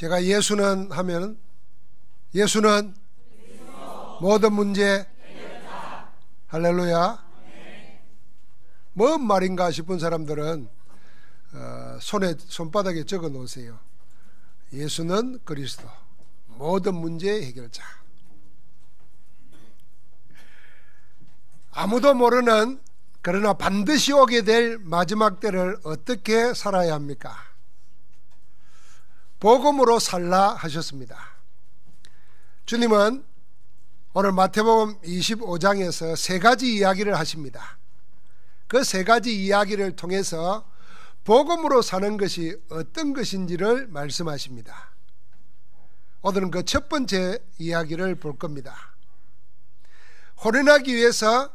제가 예수는 하면 예수는 모든 문제 할렐루야. 뭔 말인가 싶은 사람들은 손바닥에 적어 놓으세요. 예수는 그리스도, 모든 문제의 해결자. 아무도 모르는, 그러나 반드시 오게 될 마지막 때를 어떻게 살아야 합니까? 복음으로 살라 하셨습니다. 주님은 오늘 마태복음 25장에서 세 가지 이야기를 하십니다. 그 세 가지 이야기를 통해서 복음으로 사는 것이 어떤 것인지를 말씀하십니다. 오늘은 그 첫 번째 이야기를 볼 겁니다. 혼인하기 위해서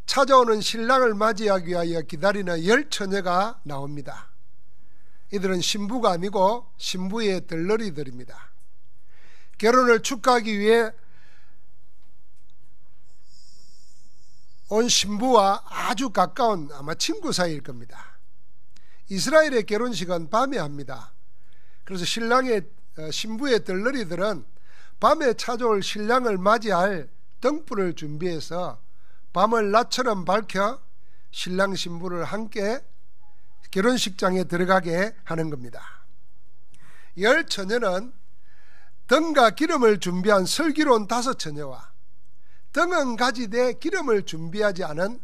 찾아오는 신랑을 맞이하기 위하여 기다리는 10처녀가 나옵니다. 이들은 신부가 아니고 신부의 들러리들입니다. 결혼을 축하하기 위해 온 신부와 아주 가까운 아마 친구 사이일 겁니다. 이스라엘의 결혼식은 밤에 합니다. 그래서 신부의 들러리들은 밤에 찾아올 신랑을 맞이할 등불을 준비해서 밤을 낮처럼 밝혀 신랑 신부를 함께 결혼식장에 들어가게 하는 겁니다. 10처녀는 등과 기름을 준비한 슬기로운 5처녀와 등은 가지되 기름을 준비하지 않은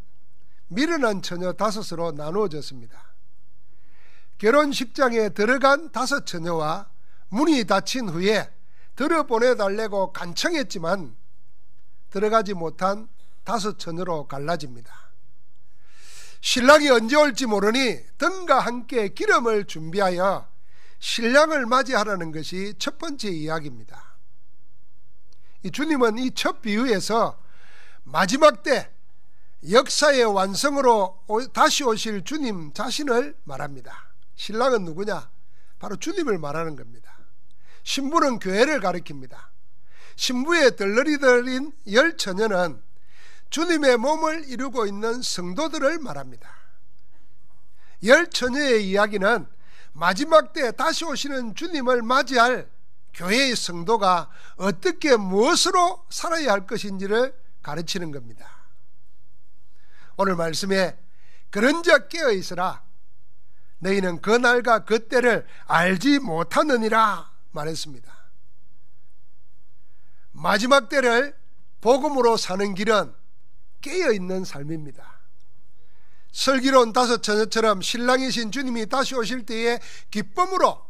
미련한 처녀 5으로 나누어졌습니다. 결혼식장에 들어간 5처녀와 문이 닫힌 후에 들여보내달라고 간청했지만 들어가지 못한 5처녀로 갈라집니다. 신랑이 언제 올지 모르니 등과 함께 기름을 준비하여 신랑을 맞이하라는 것이 첫 번째 이야기입니다. 주님은 이 첫 비유에서 마지막 때 역사의 완성으로 다시 오실 주님 자신을 말합니다. 신랑은 누구냐? 바로 주님을 말하는 겁니다. 신부는 교회를 가리킵니다. 신부의 들러리들인 10처녀는 주님의 몸을 이루고 있는 성도들을 말합니다. 10처녀의 이야기는 마지막 때 다시 오시는 주님을 맞이할 교회의 성도가 어떻게 무엇으로 살아야 할 것인지를 가르치는 겁니다. 오늘 말씀에 그런즉 깨어있으라 너희는 그 날과 그 때를 알지 못하느니라 말했습니다. 마지막 때를 복음으로 사는 길은 깨어있는 삶입니다. 슬기로운 5처녀처럼 신랑이신 주님이 다시 오실 때에 기쁨으로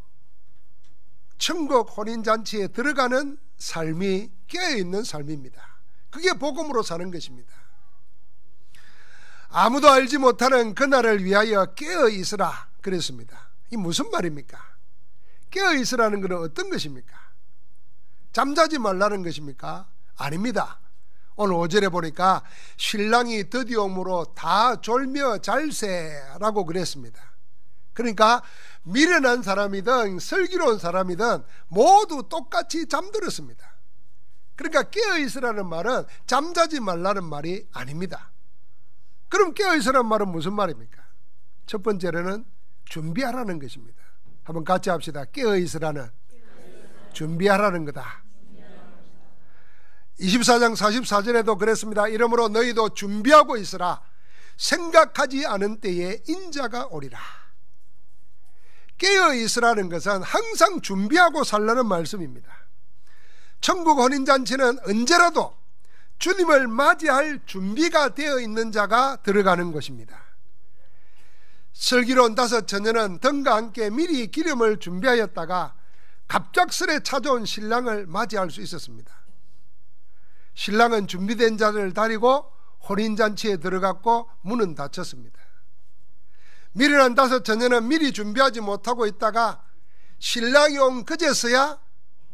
천국 혼인잔치에 들어가는 삶이 깨어있는 삶입니다. 그게 복음으로 사는 것입니다. 아무도 알지 못하는 그날을 위하여 깨어있으라 그랬습니다. 이 무슨 말입니까? 깨어있으라는 것은 어떤 것입니까? 잠자지 말라는 것입니까? 아닙니다. 오늘 5절에 보니까 신랑이 드디어 오므로 다 졸며 잘세라고 그랬습니다. 그러니까 미련한 사람이든 슬기로운 사람이든 모두 똑같이 잠들었습니다. 그러니까 깨어있으라는 말은 잠자지 말라는 말이 아닙니다. 그럼 깨어있으라는 말은 무슨 말입니까? 첫 번째로는 준비하라는 것입니다. 한번 같이 합시다. 깨어있으라는 준비하라는 거다. 24장 44절에도 그랬습니다. 이러므로 너희도 준비하고 있으라. 생각하지 않은 때에 인자가 오리라. 깨어있으라는 것은 항상 준비하고 살라는 말씀입니다. 천국 혼인잔치는 언제라도 주님을 맞이할 준비가 되어 있는 자가 들어가는 것입니다. 슬기로운 5처녀는 등과 함께 미리 기름을 준비하였다가 갑작스레 찾아온 신랑을 맞이할 수 있었습니다. 신랑은 준비된 자를 다리고 혼인잔치에 들어갔고 문은 닫혔습니다. 미련한 5처녀는 미리 준비하지 못하고 있다가 신랑이 온 그제서야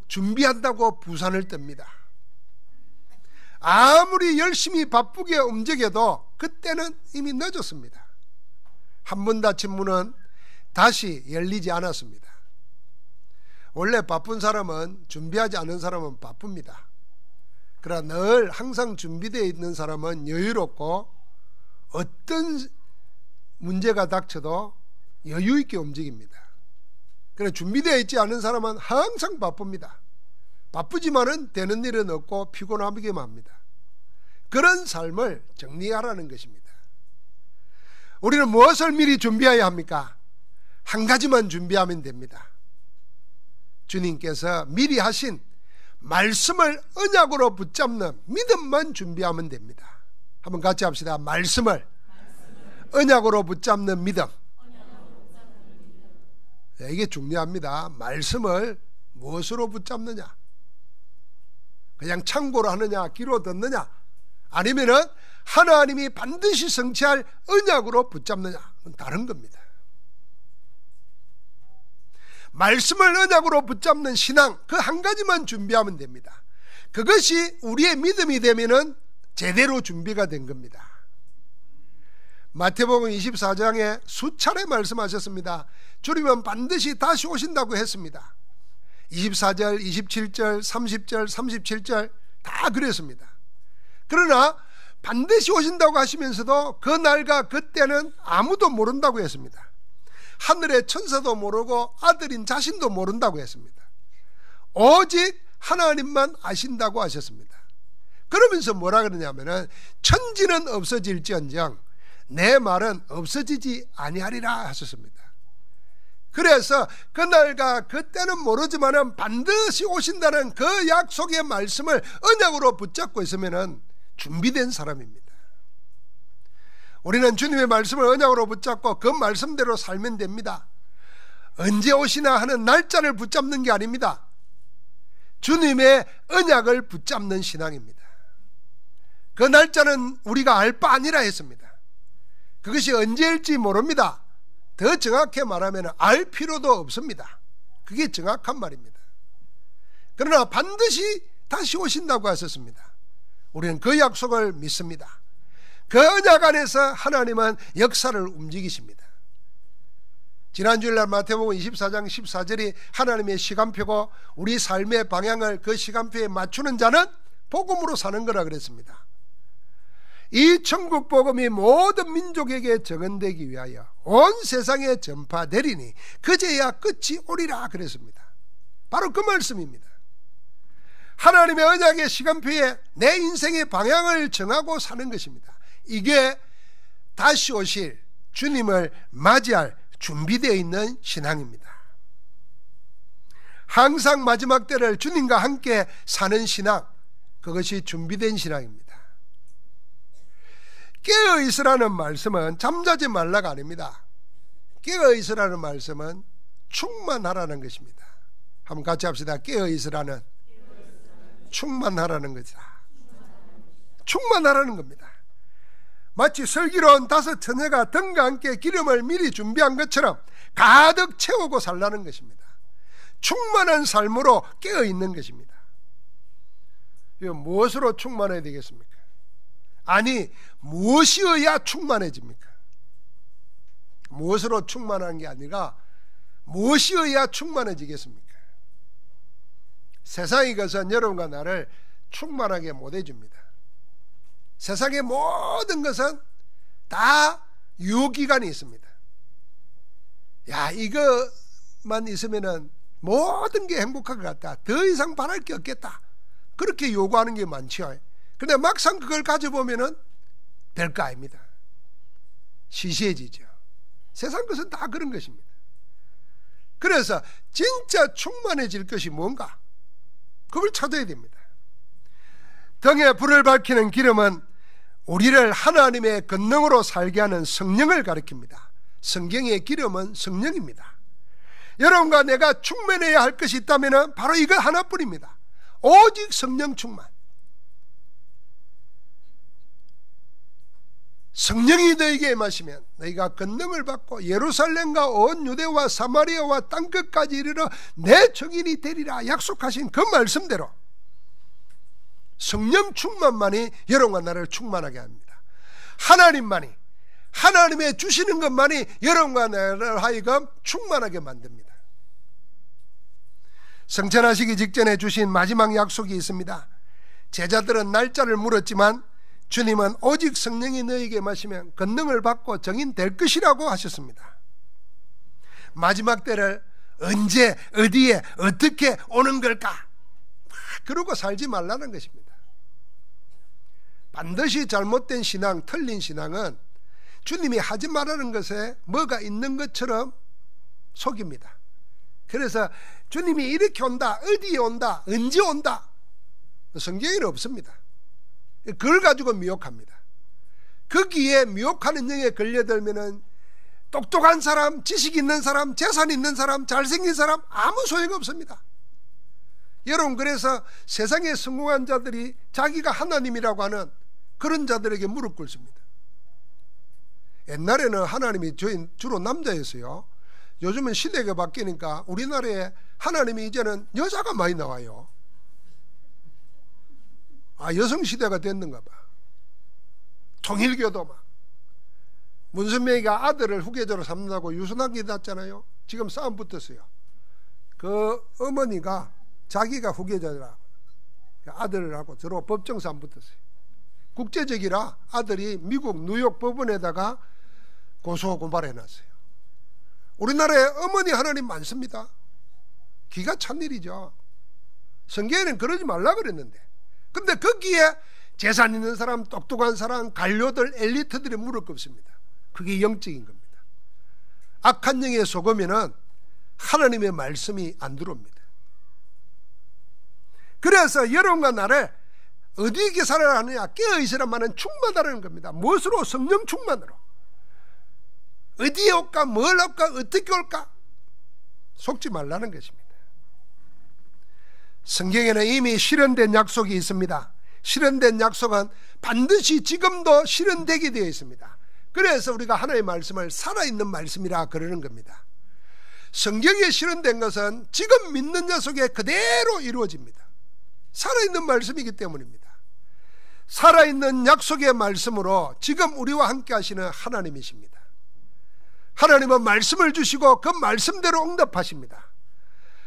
준비한다고 부산을 뗍니다. 아무리 열심히 바쁘게 움직여도 그때는 이미 늦었습니다. 한 번 닫힌 문은 다시 열리지 않았습니다. 원래 바쁜 사람은, 준비하지 않은 사람은 바쁩니다. 그러나 늘 항상 준비되어 있는 사람은 여유롭고 어떤 문제가 닥쳐도 여유 있게 움직입니다. 그래 준비되어 있지 않은 사람은 항상 바쁩니다. 바쁘지만은 되는 일은 없고 피곤하기만 합니다. 그런 삶을 정리하라는 것입니다. 우리는 무엇을 미리 준비해야 합니까? 한 가지만 준비하면 됩니다. 주님께서 미리 하신 말씀을 언약으로 붙잡는 믿음만 준비하면 됩니다. 한번 같이 합시다. 말씀을 언약으로 붙잡는 믿음. 네, 이게 중요합니다. 말씀을 무엇으로 붙잡느냐? 그냥 참고로 하느냐, 귀로 듣느냐, 아니면은 하나님이 반드시 성취할 언약으로 붙잡느냐, 그건 다른 겁니다. 말씀을 언약으로 붙잡는 신앙, 그 한 가지만 준비하면 됩니다. 그것이 우리의 믿음이 되면은 제대로 준비가 된 겁니다. 마태복음 24장에 수차례 말씀하셨습니다. 주님은 반드시 다시 오신다고 했습니다. 24절, 27절, 30절, 37절 다 그랬습니다. 그러나 반드시 오신다고 하시면서도 그 날과 그때는 아무도 모른다고 했습니다. 하늘의 천사도 모르고 아들인 자신도 모른다고 했습니다. 오직 하나님만 아신다고 하셨습니다. 그러면서 뭐라 그러냐면은 천지는 없어질지언정 내 말은 없어지지 아니하리라 하셨습니다. 그래서 그날과 그때는 모르지만은 반드시 오신다는 그 약속의 말씀을 언약으로 붙잡고 있으면은 준비된 사람입니다. 우리는 주님의 말씀을 언약으로 붙잡고 그 말씀대로 살면 됩니다. 언제 오시나 하는 날짜를 붙잡는 게 아닙니다. 주님의 언약을 붙잡는 신앙입니다. 그 날짜는 우리가 알 바 아니라 했습니다. 그것이 언제일지 모릅니다. 더 정확히 말하면 알 필요도 없습니다. 그게 정확한 말입니다. 그러나 반드시 다시 오신다고 하셨습니다. 우리는 그 약속을 믿습니다. 그 언약 안에서 하나님은 역사를 움직이십니다. 지난 주일날 마태복음 24장 14절이 하나님의 시간표고 우리 삶의 방향을 그 시간표에 맞추는 자는 복음으로 사는 거라 그랬습니다. 이 천국 복음이 모든 민족에게 증언되기 위하여 온 세상에 전파되리니 그제야 끝이 오리라 그랬습니다. 바로 그 말씀입니다. 하나님의 언약의 시간표에 내 인생의 방향을 정하고 사는 것입니다. 이게 다시 오실 주님을 맞이할 준비되어 있는 신앙입니다. 항상 마지막 때를 주님과 함께 사는 신앙, 그것이 준비된 신앙입니다. 깨어있으라는 말씀은 잠자지 말라가 아닙니다. 깨어있으라는 말씀은 충만하라는 것입니다. 한번 같이 합시다. 깨어있으라는 충만하라는 것이다. 충만하라는 겁니다. 마치 슬기로운 5 처녀가 등과 함께 기름을 미리 준비한 것처럼 가득 채우고 살라는 것입니다. 충만한 삶으로 깨어있는 것입니다. 이거 무엇으로 충만해야 되겠습니까? 아니, 무엇이어야 충만해집니까? 무엇으로 충만한 게 아니라 무엇이어야 충만해지겠습니까? 세상의 것은 여러분과 나를 충만하게 못해줍니다. 세상의 모든 것은 다 유효기간이 있습니다. 야, 이것만 있으면은 모든 게 행복할 것 같다. 더 이상 바랄 게 없겠다. 그렇게 요구하는 게 많지요. 그런데 막상 그걸 가져보면은 별거 아닙니다. 시시해지죠. 세상 것은 다 그런 것입니다. 그래서 진짜 충만해질 것이 뭔가? 그걸 찾아야 됩니다. 등에 불을 밝히는 기름은 우리를 하나님의 권능으로 살게 하는 성령을 가리킵니다. 성경의 기름은 성령입니다. 여러분과 내가 충만해야 할 것이 있다면 바로 이거 하나뿐입니다. 오직 성령 충만. 성령이 너에게 임하시면 너희가 권능을 받고 예루살렘과 온 유대와 사마리아와 땅끝까지 이르러 내 증인이 되리라 약속하신 그 말씀대로 성령 충만만이 여러분과 나를 충만하게 합니다. 하나님만이, 하나님의 주시는 것만이 여러분과 나를 하여금 충만하게 만듭니다. 성천하시기 직전에 주신 마지막 약속이 있습니다. 제자들은 날짜를 물었지만 주님은 오직 성령이 너에게 마시면 권능을 받고 정인될 것이라고 하셨습니다. 마지막 때를 언제 어디에 어떻게 오는 걸까? 그러고 살지 말라는 것입니다. 반드시 잘못된 신앙, 틀린 신앙은 주님이 하지 말라는 것에 뭐가 있는 것처럼 속입니다. 그래서 주님이 이렇게 온다, 어디에 온다, 언제 온다, 성경에는 없습니다. 그걸 가지고 미혹합니다. 거기에 미혹하는 영에 걸려들면은 똑똑한 사람, 지식 있는 사람, 재산 있는 사람, 잘생긴 사람 아무 소용없습니다. 여러분, 그래서 세상에 성공한 자들이 자기가 하나님이라고 하는 그런 자들에게 무릎 꿇습니다. 옛날에는 하나님이 주로 남자였어요. 요즘은 시대가 바뀌니까 우리나라에 하나님이 이제는 여자가 많이 나와요. 여성 시대가 됐는가 봐. 통일교도 막 문선명이가 아들을 후계자로 삼는다고 유선하게 났잖아요. 지금 싸움 붙었어요. 그 어머니가 자기가 후계자라 아들을 하고 서로 법정 싸움 붙었어요. 국제적이라 아들이 미국 뉴욕 법원에다가 고소 고발해놨어요. 우리나라에 어머니 하나님 많습니다. 기가 찬 일이죠. 성경에는 그러지 말라 그랬는데, 근데 거기에 재산 있는 사람, 똑똑한 사람, 관료들, 엘리트들이 무릎 꿇습니다. 그게 영적인 겁니다. 악한 영에 속으면은 하나님의 말씀이 안 들어옵니다. 그래서 여러분과 나를 어디에 살아야 하느냐, 깨어있으라마는 충만하라는 겁니다. 무엇으로? 성령 충만으로. 어디에 올까, 뭘 올까, 어떻게 올까, 속지 말라는 것입니다. 성경에는 이미 실현된 약속이 있습니다. 실현된 약속은 반드시 지금도 실현되게 되어 있습니다. 그래서 우리가 하나님의 말씀을 살아있는 말씀이라 그러는 겁니다. 성경에 실현된 것은 지금 믿는 자 속에 그대로 이루어집니다. 살아있는 말씀이기 때문입니다. 살아있는 약속의 말씀으로 지금 우리와 함께 하시는 하나님이십니다. 하나님은 말씀을 주시고 그 말씀대로 응답하십니다.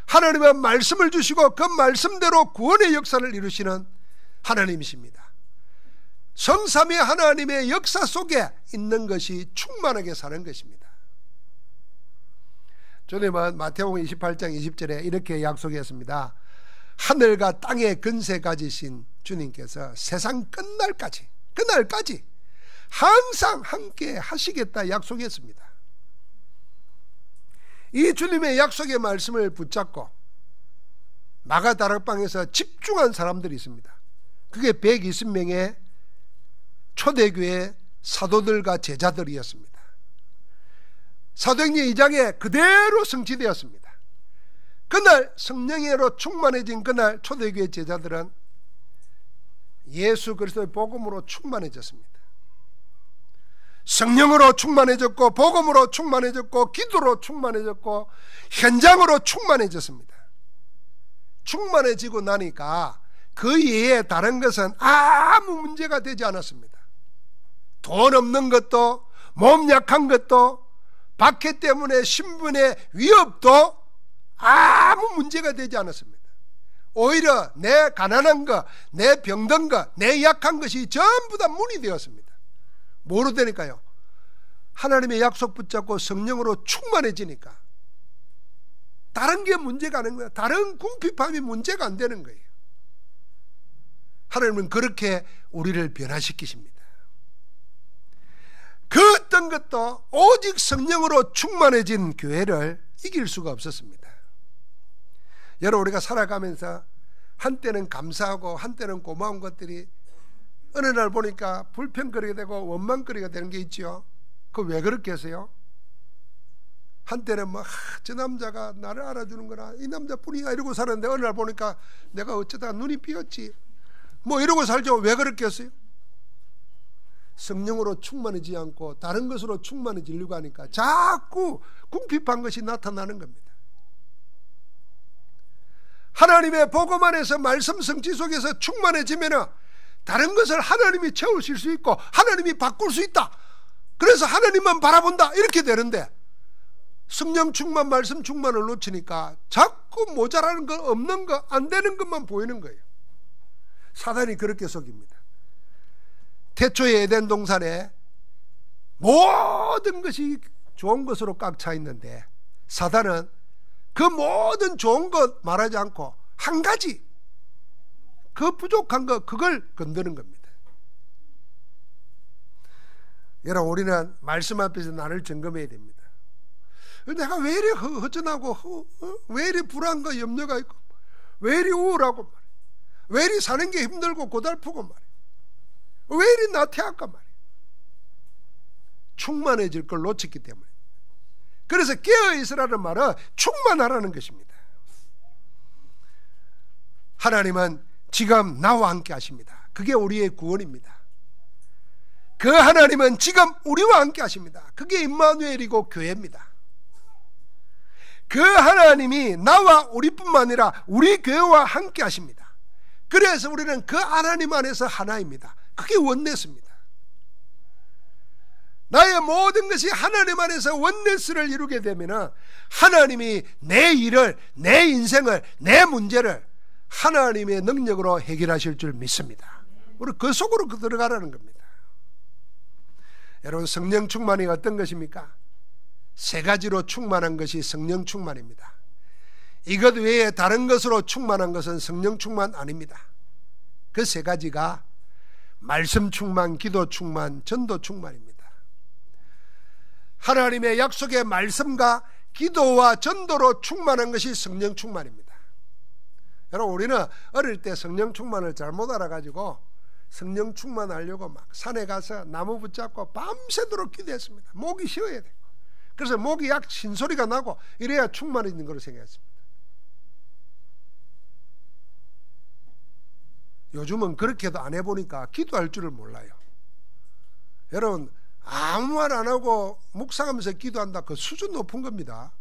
하나님은 말씀을 주시고 그 말씀대로 구원의 역사를 이루시는 하나님이십니다. 성삼위 하나님의 역사 속에 있는 것이 충만하게 사는 것입니다. 주님은 마태복음 28장 20절에 이렇게 약속했습니다. 하늘과 땅의 근세 가지신 주님께서 세상 끝날까지 항상 함께 하시겠다 약속했습니다. 이 주님의 약속의 말씀을 붙잡고 마가다락방에서 집중한 사람들이 있습니다. 그게 120명의 초대교회 사도들과 제자들이었습니다. 사도행전 2장에 그대로 성취되었습니다. 그날 성령으로 충만해진 그날 초대교회 제자들은 예수 그리스도의 복음으로 충만해졌습니다. 성령으로 충만해졌고, 복음으로 충만해졌고, 기도로 충만해졌고, 현장으로 충만해졌습니다. 충만해지고 나니까 그 이외에 다른 것은 아무 문제가 되지 않았습니다. 돈 없는 것도, 몸 약한 것도, 박해 때문에 신분의 위협도 아무 문제가 되지 않았습니다. 오히려 내 가난한 것, 내 병든 것, 내 약한 것이 전부 다 문이 되었습니다. 뭐로 되니까요? 하나님의 약속 붙잡고 성령으로 충만해지니까 다른 게 문제가 아닌 거예요. 다른 궁핍함이 문제가 안 되는 거예요. 하나님은 그렇게 우리를 변화시키십니다. 그 어떤 것도 오직 성령으로 충만해진 교회를 이길 수가 없었습니다. 여러분, 우리가 살아가면서 한때는 감사하고 한때는 고마운 것들이 어느 날 보니까 불평거리게 되고 원망거리가 되는 게 있죠. 그거 왜 그렇게 해서요? 한때는 저 남자가 나를 알아주는 거나 이 남자뿐이야 이러고 살았는데 어느 날 보니까 내가 어쩌다가 눈이 삐었지 이러고 살죠. 왜 그렇게 했어요? 성령으로 충만하지 않고 다른 것으로 충만해지려고 하니까 자꾸 궁핍한 것이 나타나는 겁니다. 하나님의 복음 안에서 말씀 성취 속에서 충만해지면 다른 것을 하나님이 채우실 수 있고 하나님이 바꿀 수 있다. 그래서 하나님만 바라본다 이렇게 되는데 성령 충만, 말씀 충만을 놓치니까 자꾸 모자라는 거, 없는 거, 안 되는 것만 보이는 거예요. 사단이 그렇게 속입니다. 태초의 에덴 동산에 모든 것이 좋은 것으로 꽉 차 있는데 사단은 그 모든 좋은 것 말하지 않고 한 가지, 그 부족한 것, 그걸 건드는 겁니다. 여러분, 우리는 말씀 앞에서 나를 점검해야 됩니다. 내가 왜 이리 허전하고 왜 이리 불안과 염려가 있고 왜 이리 우울하고 말이야. 왜 이리 사는 게 힘들고 고달프고 말이야. 왜 이리 나태할까 말이야. 충만해질 걸 놓쳤기 때문에. 그래서 깨어있으라는 말은 충만하라는 것입니다. 하나님은 지금 나와 함께 하십니다. 그게 우리의 구원입니다. 그 하나님은 지금 우리와 함께 하십니다. 그게 임마누엘이고 교회입니다. 그 하나님이 나와 우리뿐만 아니라 우리 교회와 함께 하십니다. 그래서 우리는 그 하나님 안에서 하나입니다. 그게 원네스입니다. 나의 모든 것이 하나님 안에서 원네스를 이루게 되면 하나님이 내 일을, 내 인생을, 내 문제를 하나님의 능력으로 해결하실 줄 믿습니다. 우리 그 속으로 들어가라는 겁니다. 여러분, 성령 충만이 어떤 것입니까? 세 가지로 충만한 것이 성령 충만입니다. 이것 외에 다른 것으로 충만한 것은 성령 충만 아닙니다. 그 세 가지가 말씀 충만, 기도 충만, 전도 충만입니다. 하나님의 약속의 말씀과 기도와 전도로 충만한 것이 성령 충만입니다. 여러분, 우리는 어릴 때 성령 충만을 잘못 알아가지고 성령 충만하려고 막 산에 가서 나무 붙잡고 밤새도록 기도했습니다. 목이 쉬어야 돼요. 그래서 목이 약 신소리가 나고 이래야 충만해진 걸로 생각했습니다. 요즘은 그렇게도 안 해보니까 기도할 줄을 몰라요. 여러분, 아무 말 안 하고 묵상하면서 기도한다, 그 수준 높은 겁니다.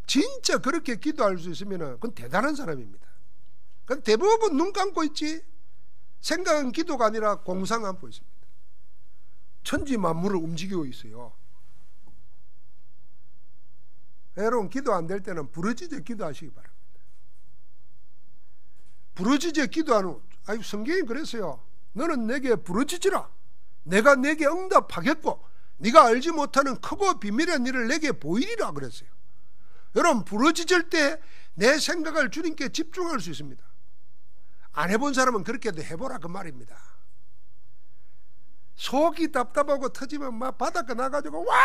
진짜 그렇게 기도할 수 있으면 그건 대단한 사람입니다. 그건 대부분 눈 감고 있지, 생각은 기도가 아니라 공상 안고 있습니다. 천지 만물을 움직이고 있어요. 여러분, 기도 안 될 때는 부르짖어 기도하시기 바랍니다. 부르짖어 기도하는, 아니 성경이 그랬어요. 너는 내게 부르짖으라. 내가 내게 응답하겠고 네가 알지 못하는 크고 비밀한 일을 내게 보이리라 그랬어요. 여러분, 부르짖을 때 내 생각을 주님께 집중할 수 있습니다. 안 해본 사람은 그렇게도 해보라 그 말입니다. 속이 답답하고 터지면 막 바닷가 나가지고 와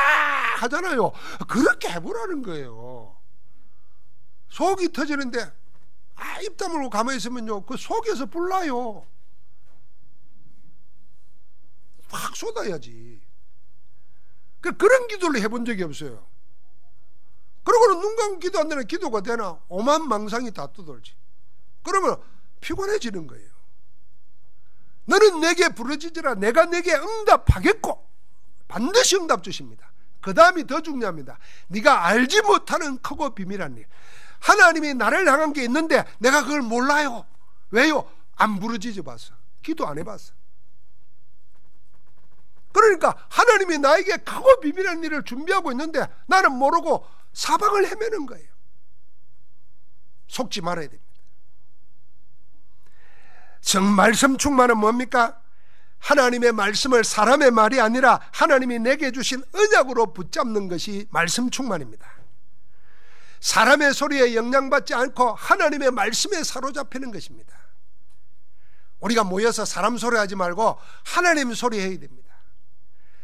하잖아요. 그렇게 해보라는 거예요. 속이 터지는데 입 다물고 가만히 있으면요, 그 속에서 불나요. 확 쏟아야지. 그런 기도를 해본 적이 없어요. 그러고는 눈 감고 기도 안 되는 기도가 되나? 오만 망상이 다 떠돌지. 그러면 피곤해지는 거예요. 너는 내게 부르짖으라. 내가 내게 응답하겠고, 반드시 응답 주십니다. 그 다음이 더 중요합니다. 네가 알지 못하는 크고 비밀한 일. 하나님이 나를 향한 게 있는데 내가 그걸 몰라요. 왜요? 안 부르짖어 봤어. 기도 안 해봤어. 그러니까 하나님이 나에게 크고 비밀한 일을 준비하고 있는데 나는 모르고 사방을 헤매는 거예요. 속지 말아야 됩니다. 말씀 충만은 뭡니까? 하나님의 말씀을 사람의 말이 아니라 하나님이 내게 주신 언약으로 붙잡는 것이 말씀 충만입니다. 사람의 소리에 영향받지 않고 하나님의 말씀에 사로잡히는 것입니다. 우리가 모여서 사람 소리 하지 말고 하나님 소리 해야 됩니다.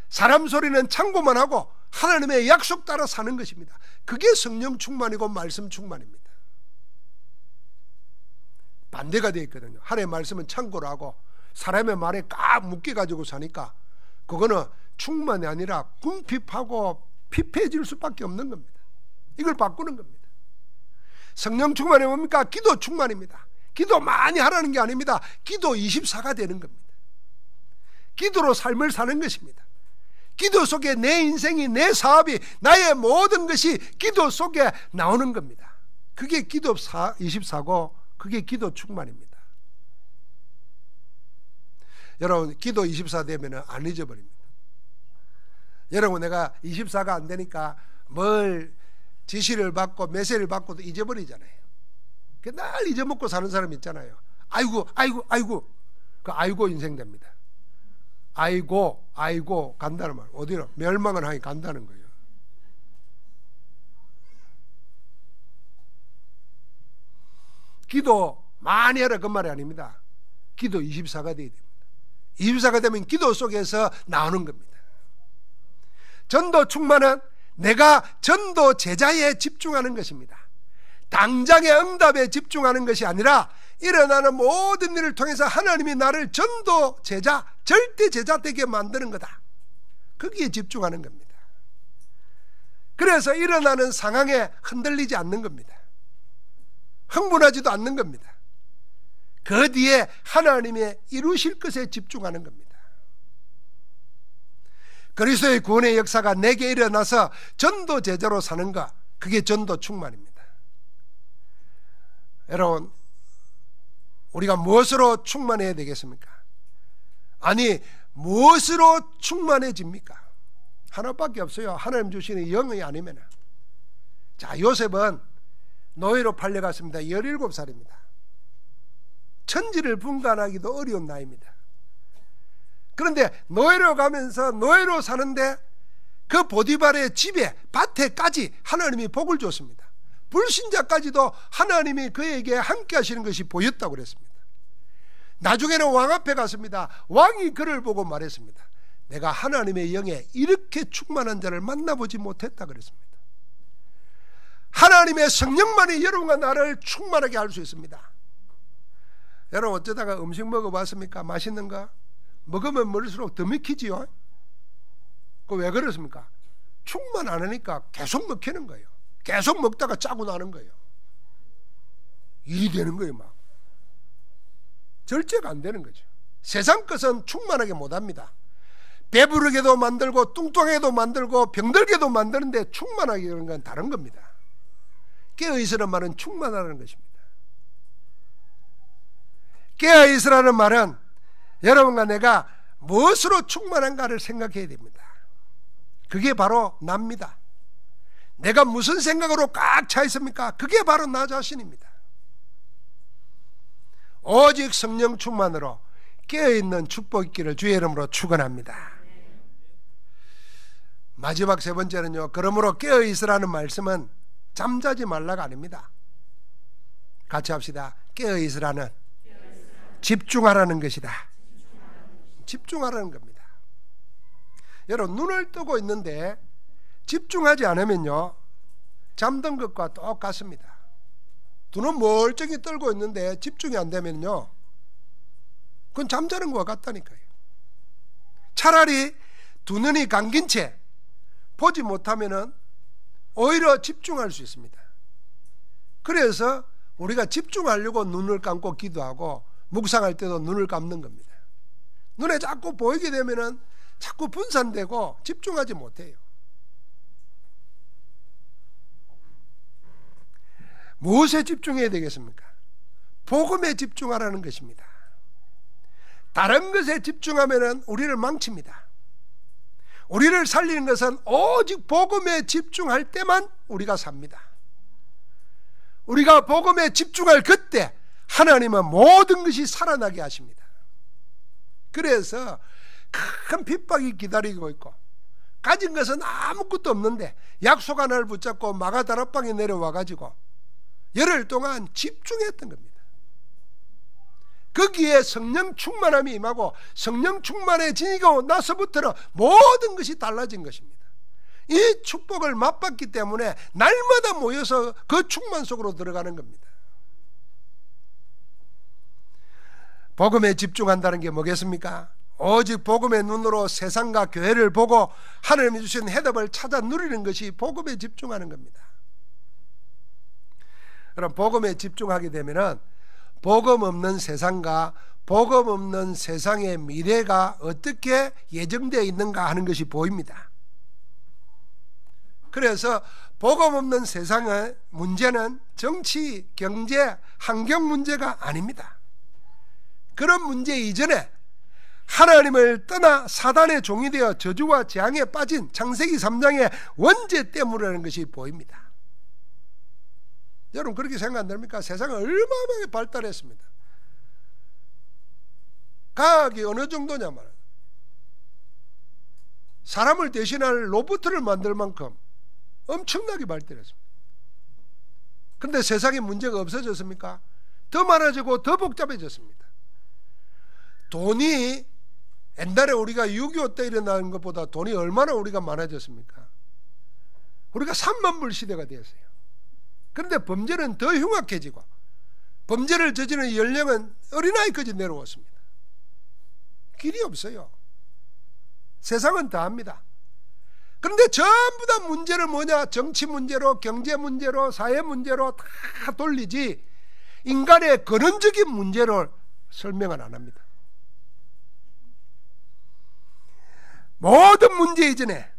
사람 소리는 참고만 하고 하나님의 약속 따라 사는 것입니다. 그게 성령 충만이고 말씀 충만입니다. 반대가 되어 있거든요. 하나님의 말씀은 참고를 하고 사람의 말에 꽉 묶여가지고 사니까 그거는 충만이 아니라 궁핍하고 피폐해질 수밖에 없는 겁니다. 이걸 바꾸는 겁니다. 성령 충만이 뭡니까? 기도 충만입니다. 기도 많이 하라는 게 아닙니다. 기도 24가 되는 겁니다. 기도로 삶을 사는 것입니다. 기도 속에 내 인생이, 내 사업이, 나의 모든 것이 기도 속에 나오는 겁니다. 그게 기도 24고 그게 기도 충만입니다. 여러분, 기도 24 되면 안 잊어버립니다. 여러분, 내가 24가 안 되니까 뭘 지시를 받고 메시지를 받고도 잊어버리잖아요. 날 잊어먹고 사는 사람 있잖아요. 아이고 그 아이고 인생 됩니다. 아이고 간다는 말, 어디로 멸망을 하니 간다는 거예요. 기도 많이 해라 그 말이 아닙니다. 기도 24가 되어야 됩니다. 24가 되면 기도 속에서 나오는 겁니다. 전도 충만은 내가 전도 제자에 집중하는 것입니다. 당장의 응답에 집중하는 것이 아니라 일어나는 모든 일을 통해서 하나님이 나를 전도 제자, 절대 제자 되게 만드는 거다. 거기에 집중하는 겁니다. 그래서 일어나는 상황에 흔들리지 않는 겁니다. 흥분하지도 않는 겁니다. 그 뒤에 하나님의 이루실 것에 집중하는 겁니다. 그리스도의 구원의 역사가 내게 일어나서 전도 제자로 사는 것, 그게 전도 충만입니다. 여러분, 우리가 무엇으로 충만해야 되겠습니까? 아니, 무엇으로 충만해집니까? 하나밖에 없어요. 하나님 주시는 영이 아니면. 자, 요셉은 노예로 팔려갔습니다. 17살입니다. 천지를 분간하기도 어려운 나이입니다. 그런데 노예로 가면서 노예로 사는데 그 보디발의 집에 밭에까지 하나님이 복을 줬습니다. 불신자까지도 하나님이 그에게 함께 하시는 것이 보였다고 그랬습니다. 나중에는 왕 앞에 갔습니다. 왕이 그를 보고 말했습니다. 내가 하나님의 영에 이렇게 충만한 자를 만나보지 못했다 그랬습니다. 하나님의 성령만이 여러분과 나를 충만하게 할 수 있습니다. 여러분, 어쩌다가 음식 먹어봤습니까? 맛있는 거? 먹으면 먹을수록 더 먹히지요. 그 왜 그렇습니까? 충만 안 하니까 계속 먹히는 거예요. 계속 먹다가 짜고 나는 거예요. 일이 되는 거예요. 막 절제가 안 되는 거죠. 세상 것은 충만하게 못합니다. 배부르게도 만들고 뚱뚱하게도 만들고 병들게도 만드는데 충만하게 그런 건 다른 겁니다. 깨어있으라는 말은 충만하라는 것입니다. 깨어있으라는 말은 여러분과 내가 무엇으로 충만한가를 생각해야 됩니다. 그게 바로 납니다. 내가 무슨 생각으로 꽉 차 있습니까? 그게 바로 나 자신입니다. 오직 성령 충만으로 깨어있는 축복 있기를 주의 이름으로 축원합니다. 마지막 세 번째는요, 그러므로 깨어있으라는 말씀은 잠자지 말라가 아닙니다. 같이 합시다. 깨어있으라는 집중하라는 것이다. 집중하라는 겁니다. 여러분, 눈을 뜨고 있는데 집중하지 않으면요, 잠든 것과 똑같습니다. 두 눈 멀쩡히 떨고 있는데 집중이 안 되면요, 그건 잠자는 것과 같다니까요. 차라리 두 눈이 감긴 채 보지 못하면은 오히려 집중할 수 있습니다. 그래서 우리가 집중하려고 눈을 감고 기도하고 묵상할 때도 눈을 감는 겁니다. 눈에 자꾸 보이게 되면은 자꾸 분산되고 집중하지 못해요. 무엇에 집중해야 되겠습니까? 복음에 집중하라는 것입니다. 다른 것에 집중하면 우리를 망칩니다. 우리를 살리는 것은 오직 복음에 집중할 때만 우리가 삽니다. 우리가 복음에 집중할 그때 하나님은 모든 것이 살아나게 하십니다. 그래서 큰 핍박이 기다리고 있고 가진 것은 아무것도 없는데 약속 하나를 붙잡고 마가다락방에 내려와 가지고 열흘 동안 집중했던 겁니다. 거기에 성령 충만함이 임하고 성령 충만해지고 나서부터는 모든 것이 달라진 것입니다. 이 축복을 맛봤기 때문에 날마다 모여서 그 충만 속으로 들어가는 겁니다. 복음에 집중한다는 게 뭐겠습니까? 오직 복음의 눈으로 세상과 교회를 보고 하나님이 주신 해답을 찾아 누리는 것이 복음에 집중하는 겁니다. 그럼 복음에 집중하게 되면은 복음 없는 세상과 복음 없는 세상의 미래가 어떻게 예정되어 있는가 하는 것이 보입니다. 그래서 복음 없는 세상의 문제는 정치, 경제, 환경 문제가 아닙니다. 그런 문제 이전에 하나님을 떠나 사단의 종이 되어 저주와 재앙에 빠진 창세기 3장의 원죄 때문이라는 것이 보입니다. 여러분, 그렇게 생각 안 됩니까? 세상은 얼마나 발달했습니다. 과학이 어느 정도냐 말이에요. 사람을 대신할 로봇을 만들 만큼 엄청나게 발달했습니다. 그런데 세상에 문제가 없어졌습니까? 더 많아지고 더 복잡해졌습니다. 돈이 옛날에 우리가 6.25 때 일어나는 것보다 돈이 얼마나 우리가 많아졌습니까? 우리가 3만 불 시대가 되었어요. 그런데 범죄는 더 흉악해지고 범죄를 저지르는 연령은 어린아이까지 내려왔습니다. 길이 없어요. 세상은 다 합니다. 그런데 전부 다 문제를 뭐냐? 정치 문제로, 경제 문제로, 사회 문제로 다 돌리지 인간의 근원적인 문제를 설명은 안 합니다. 모든 문제 이전에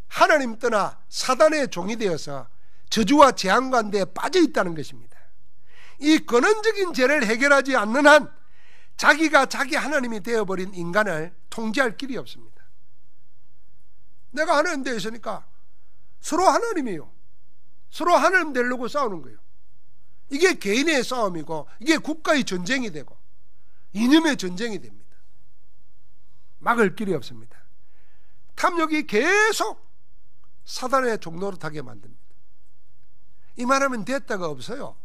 하나님 떠나 사단의 종이 되어서 저주와 재앙 가운데 빠져 있다는 것입니다. 이 근원적인 죄를 해결하지 않는 한 자기가 자기 하나님이 되어버린 인간을 통제할 길이 없습니다. 내가 하나님 되어 있으니까 서로 하나님이에요. 서로 하나님 되려고 싸우는 거예요. 이게 개인의 싸움이고 이게 국가의 전쟁이 되고 이념의 전쟁이 됩니다. 막을 길이 없습니다. 탐욕이 계속 사단의 종노릇하게 만듭니다. 이만하면 됐다가 없어요.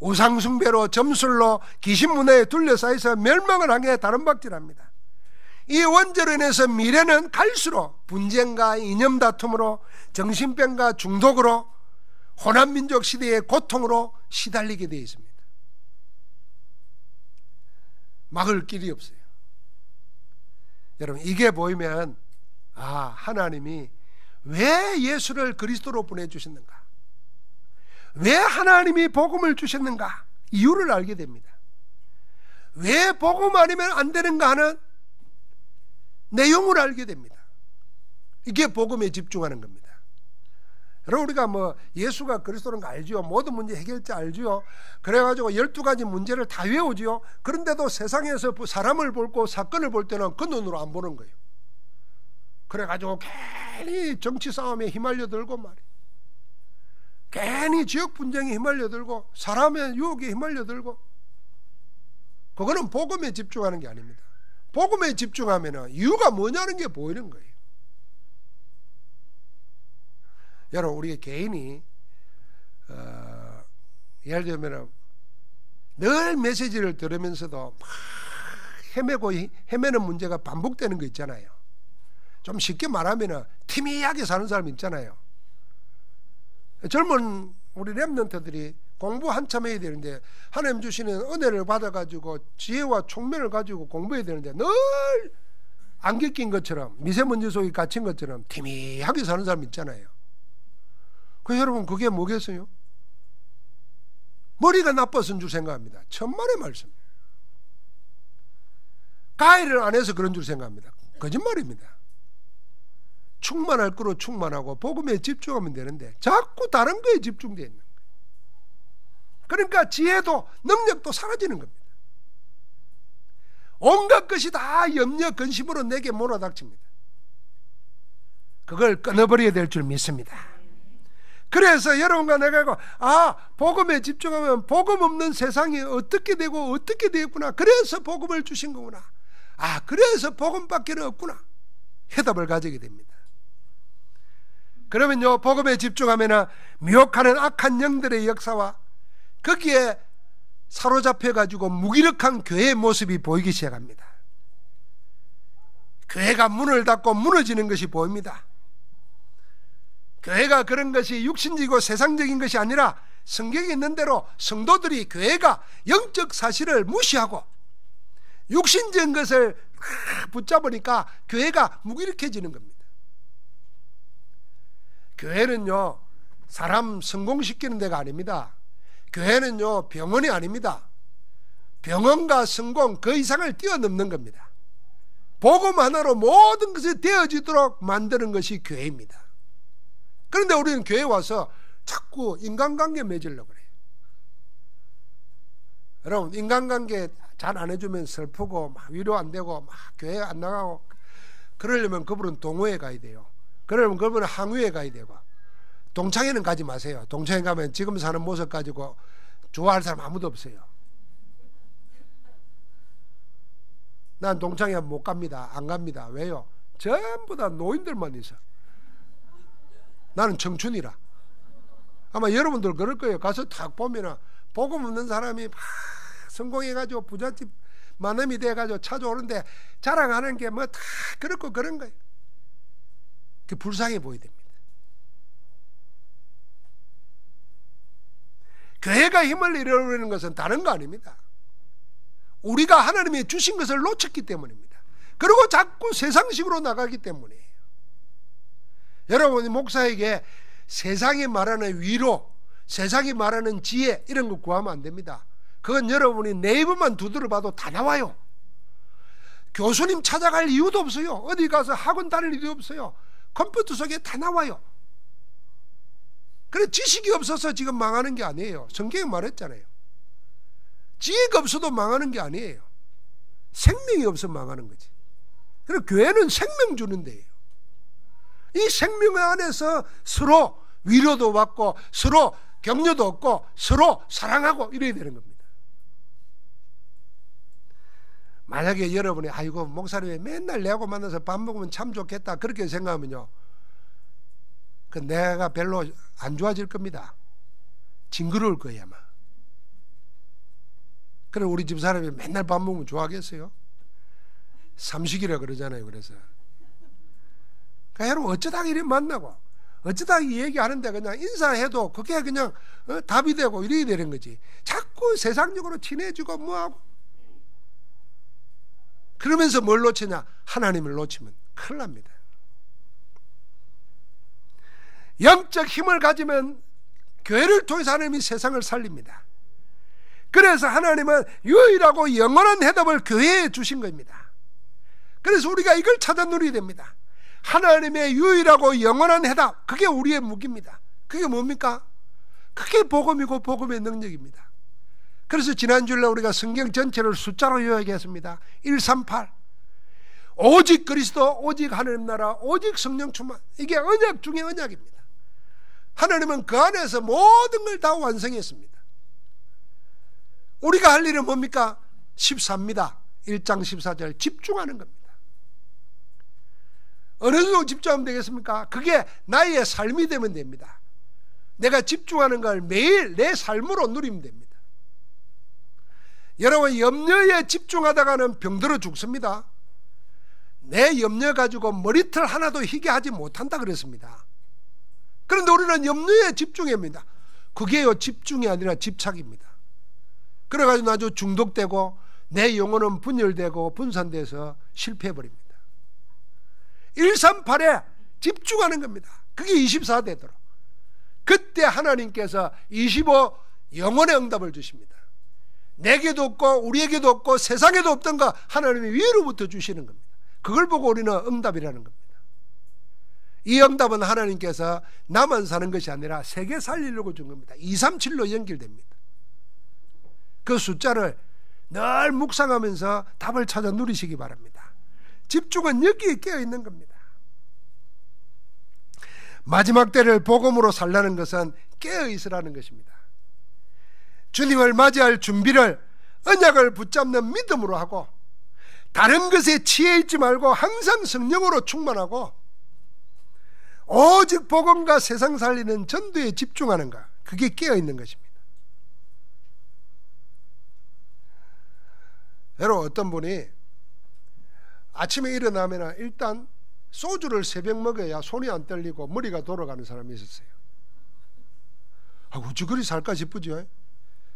우상숭배로 점술로 귀신문화에 둘러싸여서 멸망을 향해 다름박질합니다. 이 원죄로 인해서 미래는 갈수록 분쟁과 이념 다툼으로 정신병과 중독으로 호남민족 시대의 고통으로 시달리게 되어 있습니다. 막을 길이 없어요. 여러분, 이게 보이면 하나님이 왜 예수를 그리스도로 보내주셨는가, 왜 하나님이 복음을 주셨는가 이유를 알게 됩니다. 왜 복음 아니면 안 되는가 하는 내용을 알게 됩니다. 이게 복음에 집중하는 겁니다. 여러분, 우리가 예수가 그리스도는 거 알지요. 모든 문제 해결자 알지요. 그래가지고 12가지 문제를 다 외우지요. 그런데도 세상에서 사람을 볼고 사건을 볼 때는 그 눈으로 안 보는 거예요. 그래가지고 괜히 정치 싸움에 휘말려들고 말이에요. 괜히 지역 분쟁에 휘말려들고 사람의 유혹에 휘말려들고, 그거는 복음에 집중하는 게 아닙니다. 복음에 집중하면 이유가 뭐냐는 게 보이는 거예요. 여러분, 우리 개인이 예를 들면 늘 메시지를 들으면서도 막 헤매는 문제가 반복되는 거 있잖아요. 좀 쉽게 말하면 티미하게 사는 사람 있잖아요. 젊은 우리 렘넌트들이 공부 한참 해야 되는데 하나님 주시는 은혜를 받아가지고 지혜와 총명을 가지고 공부해야 되는데 늘 안개 낀 것처럼 미세먼지 속에 갇힌 것처럼 티미하게 사는 사람 있잖아요. 여러분, 그게 뭐겠어요? 머리가 나빠서인 줄 생각합니다. 천만의 말씀. 가해를 안 해서 그런 줄 생각합니다. 거짓말입니다. 충만할 거로 충만하고 복음에 집중하면 되는데 자꾸 다른 거에 집중되어 있는 거예요. 그러니까 지혜도 능력도 사라지는 겁니다. 온갖 것이 다 염려 근심으로 내게 몰아닥칩니다. 그걸 끊어버려야 될 줄 믿습니다. 그래서 여러분과 내가 복음에 집중하면 복음 없는 세상이 어떻게 되고 어떻게 되었구나, 그래서 복음을 주신 거구나, 그래서 복음밖에 없구나, 해답을 가지게 됩니다. 그러면요, 복음에 집중하면 미혹하는 악한 영들의 역사와 거기에 사로잡혀가지고 무기력한 교회의 모습이 보이기 시작합니다. 교회가 문을 닫고 무너지는 것이 보입니다. 교회가 그런 것이 육신적이고 세상적인 것이 아니라 성경에 있는 대로 성도들이 교회가 영적 사실을 무시하고 육신적인 것을 붙잡으니까 교회가 무기력해지는 겁니다. 교회는요, 사람 성공시키는 데가 아닙니다. 교회는요, 병원이 아닙니다. 병원과 성공 그 이상을 뛰어넘는 겁니다. 복음 하나로 모든 것이 되어지도록 만드는 것이 교회입니다. 그런데 우리는 교회에 와서 자꾸 인간관계 맺으려고 그래요. 여러분, 인간관계 잘 안 해주면 슬프고 막 위로 안 되고 막 교회 안 나가고, 그러려면 그분은 동호회 가야 돼요. 그러면 그분은 항우회 가야 되고, 동창회는 가지 마세요. 동창회 가면 지금 사는 모습 가지고 좋아할 사람 아무도 없어요. 난 동창회 못 갑니다. 안 갑니다. 왜요? 전부 다 노인들만 있어. 나는 청춘이라. 아마 여러분들 그럴 거예요. 가서 딱 보면은 복음 없는 사람이 막 성공해가지고 부잣집 마놈이 돼가지고 찾아오는데 자랑하는 게 뭐 다 그렇고 그런 거예요. 그 불쌍해 보여야 됩니다. 교회가 힘을 잃어버리는 것은 다른 거 아닙니다. 우리가 하나님이 주신 것을 놓쳤기 때문입니다. 그리고 자꾸 세상식으로 나가기 때문이에요. 여러분이 목사에게 세상이 말하는 위로, 세상이 말하는 지혜 이런 거 구하면 안 됩니다. 그건 여러분이 네이버만 두드려 봐도 다 나와요. 교수님 찾아갈 이유도 없어요. 어디 가서 학원 다닐 이유도 없어요. 컴퓨터 속에 다 나와요. 그래 지식이 없어서 지금 망하는 게 아니에요. 성경에 말했잖아요. 지혜가 없어도 망하는 게 아니에요. 생명이 없어 망하는 거지. 그리고 교회는 생명 주는 데예요. 이 생명 안에서 서로 위로도 받고 서로 격려도 얻고 서로 사랑하고 이래야 되는 겁니다. 만약에 여러분이 아이고 목사님이 맨날 내하고 만나서 밥 먹으면 참 좋겠다 그렇게 생각하면요, 그 내가 별로 안 좋아질 겁니다. 징그러울 거예요 아마. 그래 우리 집 사람이 맨날 밥 먹으면 좋아하겠어요? 삼식이라 그러잖아요. 그래서 그러니까 여러분 어쩌다가 이래 만나고 어쩌다가 이 얘기하는데 그냥 인사해도 그게 그냥 답이 되고 이래야 되는 거지. 자꾸 세상적으로 친해지고 뭐하고 그러면서 뭘 놓치냐? 하나님을 놓치면 큰일 납니다. 영적 힘을 가지면 교회를 통해서 하나님이 세상을 살립니다. 그래서 하나님은 유일하고 영원한 해답을 교회에 주신 겁니다. 그래서 우리가 이걸 찾아 누려야 됩니다. 하나님의 유일하고 영원한 해답, 그게 우리의 무기입니다. 그게 뭡니까? 그게 복음이고 복음의 능력입니다. 그래서 지난주에 우리가 성경 전체를 숫자로 요약했습니다. 138 오직 그리스도, 오직 하나님 나라, 오직 성령 충만. 이게 언약 중에 언약입니다. 하나님은 그 안에서 모든 걸 다 완성했습니다. 우리가 할 일은 뭡니까? 14입니다. 1장 14절 집중하는 겁니다. 어느 정도 집중하면 되겠습니까? 그게 나의 삶이 되면 됩니다. 내가 집중하는 걸 매일 내 삶으로 누리면 됩니다. 여러분 염려에 집중하다가는 병들어 죽습니다. 내 염려 가지고 머리털 하나도 희게 하지 못한다 그랬습니다. 그런데 우리는 염려에 집중합니다. 그게요 집중이 아니라 집착입니다. 그래가지고 아주 중독되고 내 영혼은 분열되고 분산돼서 실패해버립니다. 138에 집중하는 겁니다. 그게 24 되도록. 그때 하나님께서 25 영혼의 응답을 주십니다. 내게도 없고 우리에게도 없고 세상에도 없던 거 하나님이 위로부터 주시는 겁니다. 그걸 보고 우리는 응답이라는 겁니다. 이 응답은 하나님께서 나만 사는 것이 아니라 세계 살리려고 준 겁니다. 237로 연결됩니다. 그 숫자를 늘 묵상하면서 답을 찾아 누리시기 바랍니다. 집중은 여기에 깨어 있는 겁니다. 마지막 때를 복음으로 살라는 것은 깨어 있으라는 것입니다. 주님을 맞이할 준비를 언약을 붙잡는 믿음으로 하고 다른 것에 치여 있지 말고 항상 성령으로 충만하고 오직 복음과 세상 살리는 전도에 집중하는 것, 그게 깨어 있는 것입니다. 여러분 어떤 분이 아침에 일어나면 일단 소주를 새벽 먹어야 손이 안 떨리고 머리가 돌아가는 사람이 있었어요. 어찌 그리 살까 싶으죠.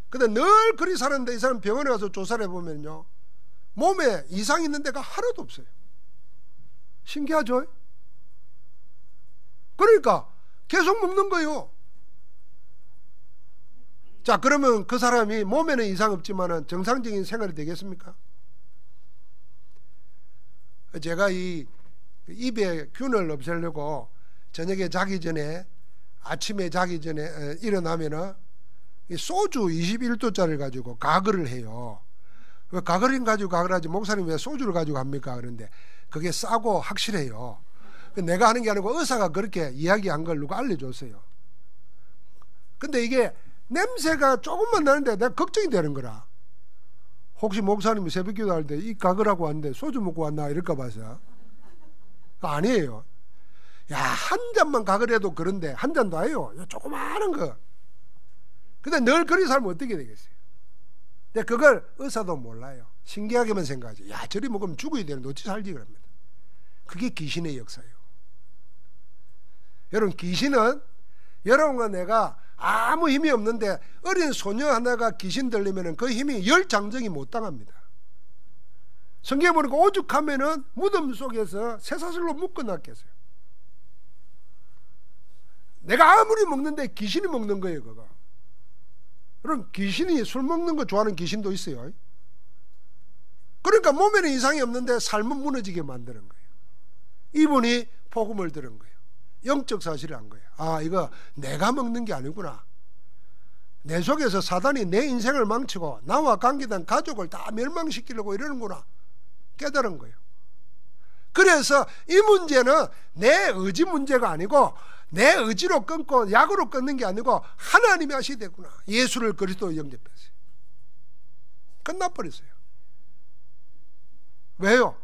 근데 늘 그리 사는데 이 사람 병원에 가서 조사를 해보면요 몸에 이상 있는 데가 하나도 없어요. 신기하죠? 그러니까 계속 먹는 거예요. 자 그러면 그 사람이 몸에는 이상 없지만 정상적인 생활이 되겠습니까? 제가 이 입에 균을 없애려고 저녁에 자기 전에 아침에 자기 전에 일어나면은 소주 21도짜리를 가지고 가글을 해요. 왜 가글인 가지고 가글하지 목사님 왜 소주를 가지고 합니까? 그런데 그게 싸고 확실해요. 내가 하는 게 아니고 의사가 그렇게 이야기한 걸 누가 알려줬어요. 근데 이게 냄새가 조금만 나는데 내가 걱정이 되는 거라. 혹시 목사님이 새벽기도 할 때 이 가글하고 왔는데 소주 먹고 왔나 이럴까 봐서. 아니에요. 야, 한 잔만 가글해도 그런데 한 잔도 아니에요. 조그마한 거. 근데 늘 그리 살면 어떻게 되겠어요? 근데 그걸 의사도 몰라요. 신기하게만 생각하죠. 야, 저리 먹으면 죽어야 되는데 어찌 살지 그럽니다. 그게 귀신의 역사예요. 여러분, 귀신은 여러분과 내가 아무 힘이 없는데 어린 소녀 하나가 귀신 들리면 그 힘이 열 장정이 못 당합니다. 성경에 보니까 오죽하면은 무덤 속에서 쇠사슬로 묶어놨겠어요. 내가 아무리 먹는데 귀신이 먹는 거예요, 그거. 그럼 귀신이 술 먹는 거 좋아하는 귀신도 있어요. 그러니까 몸에는 이상이 없는데 삶은 무너지게 만드는 거예요. 이분이 복음을 들은 거예요. 영적 사실을 한 거예요. 아, 이거 내가 먹는 게 아니구나. 내 속에서 사단이 내 인생을 망치고 나와 관계된 가족을 다 멸망시키려고 이러는구나 깨달은 거예요. 그래서 이 문제는 내 의지 문제가 아니고 내 의지로 끊고 약으로 끊는 게 아니고 하나님이 하셔야 되구나. 예수를 그리스도로 영접했어요. 끝나버렸어요. 왜요?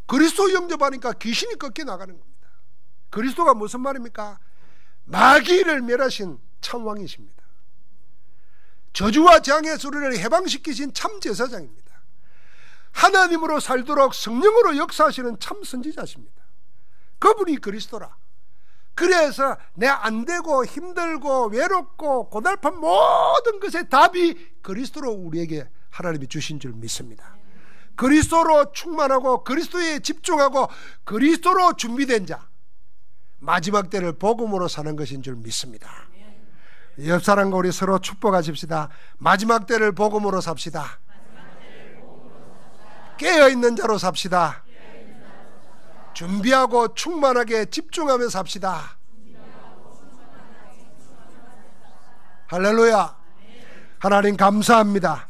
그리스도 영접하니까 귀신이 꺾여 나가는 겁니다. 그리스도가 무슨 말입니까? 마귀를 멸하신 참왕이십니다. 저주와 재앙에서 우리를 해방시키신 참제사장입니다. 하나님으로 살도록 성령으로 역사하시는 참 선지자십니다. 그분이 그리스도라. 그래서 내 안되고 힘들고 외롭고 고달픈 모든 것의 답이 그리스도로 우리에게 하나님이 주신 줄 믿습니다. 그리스도로 충만하고 그리스도에 집중하고 그리스도로 준비된 자, 마지막 때를 복음으로 사는 것인 줄 믿습니다. 옆 사람과 우리 서로 축복하십시다. 마지막 때를 복음으로 삽시다. 깨어있는 자로 삽시다. 준비하고 충만하게 집중하며 삽시다. 할렐루야. 하나님 감사합니다.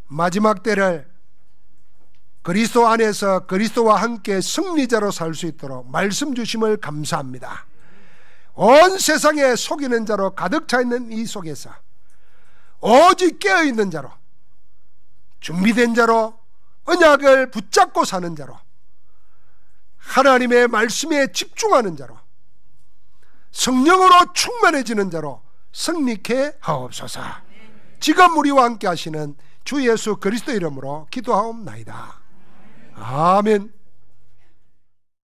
마지막 때를 그리스도 안에서 그리스도와 함께 승리자로 살 수 있도록 말씀 주심을 감사합니다. 온 세상에 속이는 자로 가득 차 있는 이 속에서 오직 깨어있는 자로, 준비된 자로, 언약을 붙잡고 사는 자로, 하나님의 말씀에 집중하는 자로, 성령으로 충만해지는 자로 승리케 하옵소서. 지금 우리와 함께 하시는 주 예수 그리스도 이름으로 기도하옵나이다. 아멘.